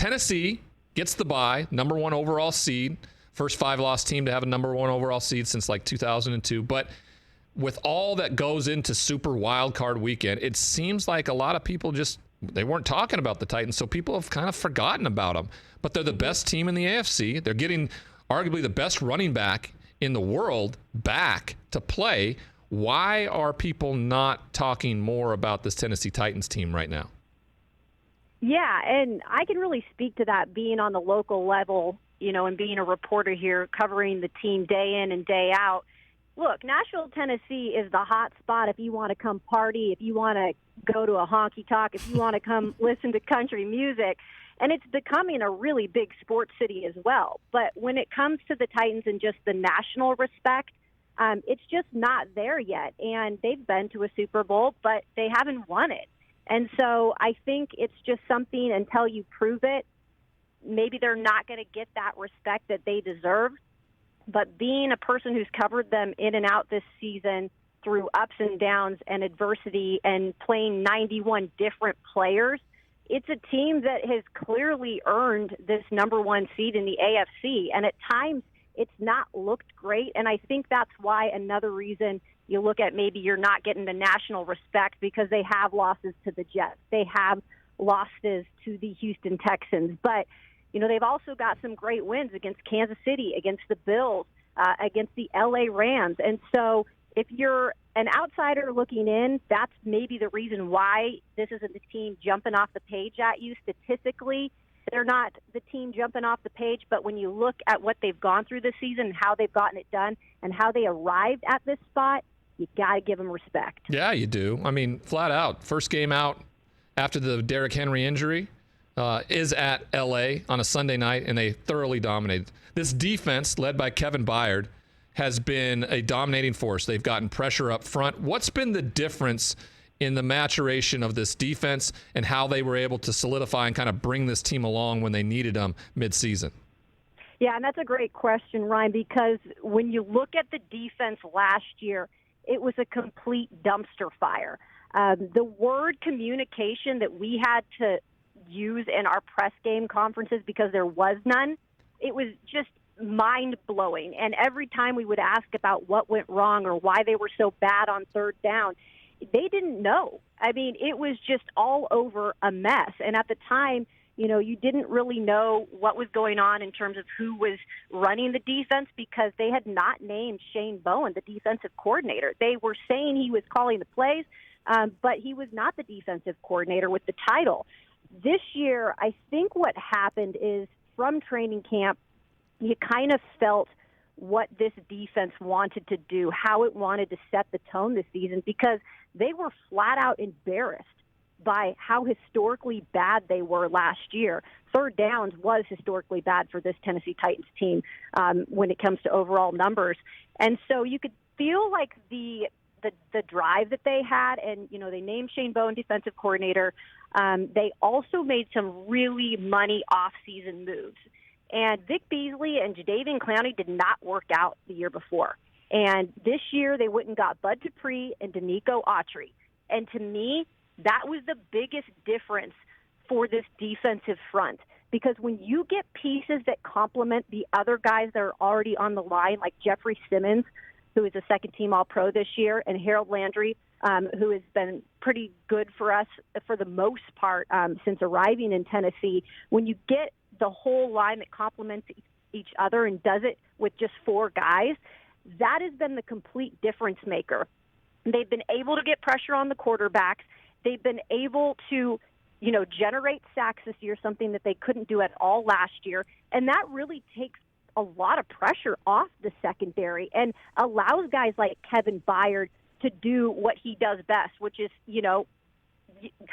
Tennessee gets the bye, number 1 overall seed. First 5-loss team to have a number 1 overall seed since like 2002. But with all that goes into Super Wildcard Weekend, it seems like a lot of people they weren't talking about the Titans, so people have kind of forgotten about them. But they're the best team in the AFC. They're getting arguably the best running back in the world back to play. Why are people not talking more about this Tennessee Titans team right now? Yeah, and I can really speak to that being on the local level, and being a reporter here covering the team day in and day out. Look, Nashville, Tennessee is the hot spot if you want to come party, if you want to go to a honky-tonk, if you want to come listen to country music. And it's becoming a really big sports city as well. But when it comes to the Titans and just the national respect, it's just not there yet. And they've been to a Super Bowl, but they haven't won it. And so I think it's just something until you prove it, maybe they're not going to get that respect that they deserve. But being a person who's covered them in and out this season through ups and downs and adversity and playing 91 different players, it's a team that has clearly earned this number 1 seed in the AFC. And at times, it's not looked great. And I think that's why another reason you look at maybe you're not getting the national respect, because they have losses to the Jets. They have losses to the Houston Texans. But, they've also got some great wins against Kansas City, against the Bills, against the LA Rams. And so if you're an outsider looking in, that's maybe the reason why this isn't the team jumping off the page at you. Statistically, they're not the team jumping off the page, but when you look at what they've gone through this season, how they've gotten it done, and how they arrived at this spot, you got to give them respect. Yeah, you do. I mean, flat out. First game out after the Derrick Henry injury is at L.A. on a Sunday night, and they thoroughly dominated. This defense, led by Kevin Byard, has been a dominating force. They've gotten pressure up front. What's been the difference in the maturation of this defense and how they were able to solidify and kind of bring this team along when they needed them midseason? Yeah, and that's a great question, Ryan, because when you look at the defense last year, it was a complete dumpster fire. The word communication that we had to use in our press game conferences, because there was none, it was just mind-blowing. And every time we would ask about what went wrong or why they were so bad on third down, they didn't know. I mean, it was just all over a mess. And at the time, you didn't really know what was going on in terms of who was running the defense, because they had not named Shane Bowen the defensive coordinator. They were saying he was calling the plays, but he was not the defensive coordinator with the title. This year, I think what happened is from training camp, you kind of felt what this defense wanted to do, how it wanted to set the tone this season, because they were flat out embarrassed by how historically bad they were last year. Third downs was historically bad for this Tennessee Titans team when it comes to overall numbers. And so you could feel like the drive that they had, and, they named Shane Bowen defensive coordinator. They also made some really money off-season moves. And Vic Beasley and Jadeveon Clowney did not work out the year before. And this year they went and got Bud Dupree and Danico Autry. And to me, that was the biggest difference for this defensive front. Because when you get pieces that complement the other guys that are already on the line, like Jeffrey Simmons, who is a second-team All-Pro this year, and Harold Landry, who has been pretty good for us for the most part since arriving in Tennessee, when you get the whole line that complements each other and does it with just 4 guys, that has been the complete difference maker. They've been able to get pressure on the quarterbacks. They've been able to, generate sacks this year, something that they couldn't do at all last year. And that really takes a lot of pressure off the secondary and allows guys like Kevin Byard to do what he does best, which is,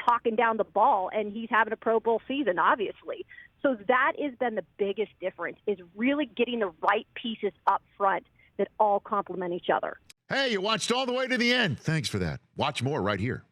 talking down the ball, and he's having a Pro Bowl season, obviously. So that has been the biggest difference, is really getting the right pieces up front that all complement each other. Hey, you watched all the way to the end. Thanks for that. Watch more right here.